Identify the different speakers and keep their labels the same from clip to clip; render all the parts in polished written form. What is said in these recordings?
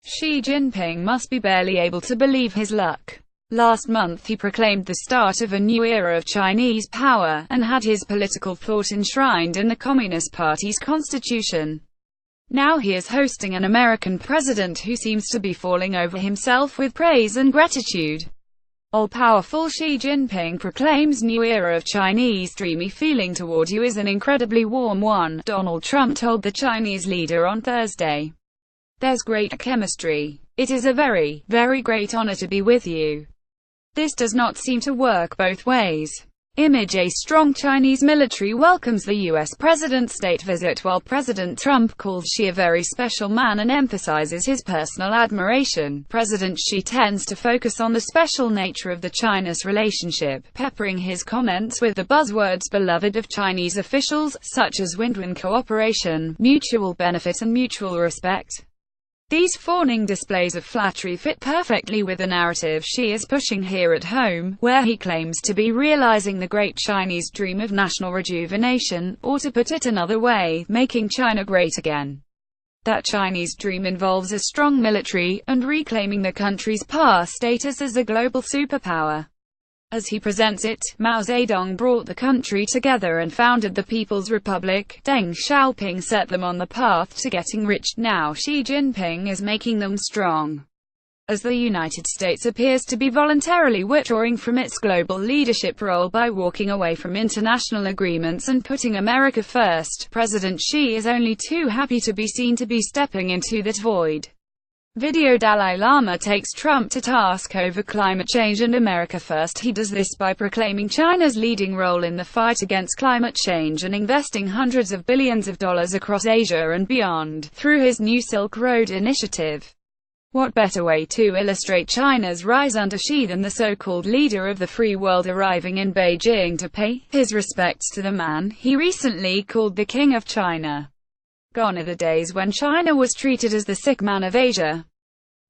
Speaker 1: Xi Jinping must be barely able to believe his luck. Last month he proclaimed the start of a new era of Chinese power, and had his political thought enshrined in the Communist Party's constitution. Now he is hosting an American president who seems to be falling over himself with praise and gratitude. All-powerful Xi Jinping proclaims new era of Chinese. Dreamy feeling toward you is an incredibly warm one, Donald Trump told the Chinese leader on Thursday. There's great chemistry. It is a very, very great honor to be with you. This does not seem to work both ways. Image: a strong Chinese military welcomes the U.S. president's state visit, while President Trump calls Xi a very special man and emphasizes his personal admiration. President Xi tends to focus on the special nature of the China's relationship, peppering his comments with the buzzwords beloved of Chinese officials, such as win-win cooperation, mutual benefit and mutual respect. These fawning displays of flattery fit perfectly with the narrative Xi is pushing here at home, where he claims to be realizing the great Chinese dream of national rejuvenation, or to put it another way, making China great again. That Chinese dream involves a strong military, and reclaiming the country's past status as a global superpower. As he presents it, Mao Zedong brought the country together and founded the People's Republic. Deng Xiaoping set them on the path to getting rich. Now Xi Jinping is making them strong. As the United States appears to be voluntarily withdrawing from its global leadership role by walking away from international agreements and putting America first, President Xi is only too happy to be seen to be stepping into that void. Video: Dalai Lama takes Trump to task over climate change and America first. He does this by proclaiming China's leading role in the fight against climate change and investing hundreds of billions of dollars across Asia and beyond, through his new Silk Road initiative. What better way to illustrate China's rise under Xi than the so-called leader of the free world arriving in Beijing to pay his respects to the man he recently called the King of China. Gone are the days when China was treated as the sick man of Asia.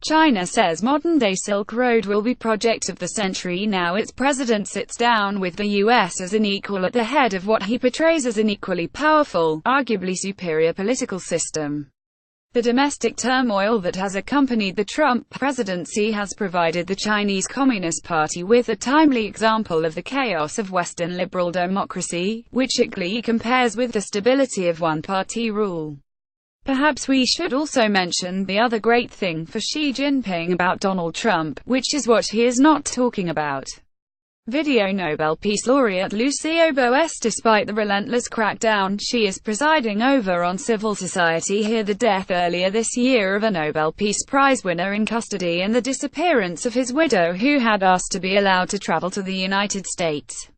Speaker 1: China says modern-day Silk Road will be project of the century. Now its president sits down with the U.S. as an equal at the head of what he portrays as an equally powerful, arguably superior political system. The domestic turmoil that has accompanied the Trump presidency has provided the Chinese Communist Party with a timely example of the chaos of Western liberal democracy, which it compares with the stability of one-party rule. Perhaps we should also mention the other great thing for Xi Jinping about Donald Trump, which is what he is not talking about. Video: Nobel Peace Laureate Lucio Boes. Despite the relentless crackdown Xi is presiding over on civil society, hear the death earlier this year of a Nobel Peace Prize winner in custody and the disappearance of his widow, who had asked to be allowed to travel to the United States,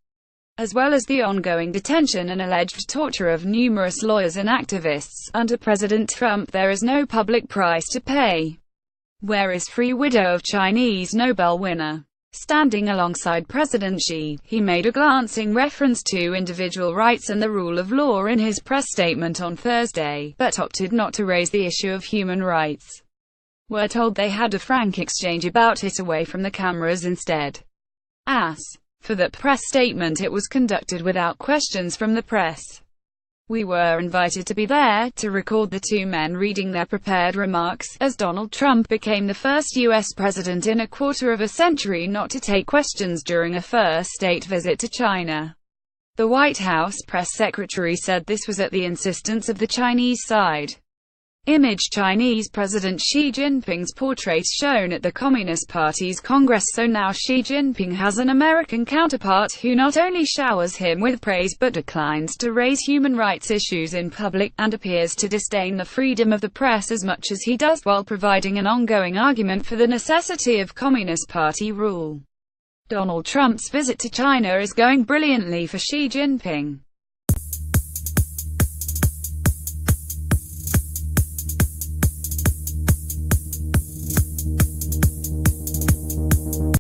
Speaker 1: as well as the ongoing detention and alleged torture of numerous lawyers and activists. Under President Trump there is no public price to pay. Where is free widow of Chinese Nobel winner? Standing alongside President Xi, he made a glancing reference to individual rights and the rule of law in his press statement on Thursday, but opted not to raise the issue of human rights. We're told they had a frank exchange about it away from the cameras instead. As for that press statement, it was conducted without questions from the press. We were invited to be there, to record the two men reading their prepared remarks, as Donald Trump became the first U.S. president in a quarter of a century not to take questions during a first state visit to China. The White House press secretary said this was at the insistence of the Chinese side. Image: Chinese President Xi Jinping's portrait shown at the Communist Party's Congress. So now Xi Jinping has an American counterpart who not only showers him with praise but declines to raise human rights issues in public, and appears to disdain the freedom of the press as much as he does, while providing an ongoing argument for the necessity of Communist Party rule. Donald Trump's visit to China is going brilliantly for Xi Jinping.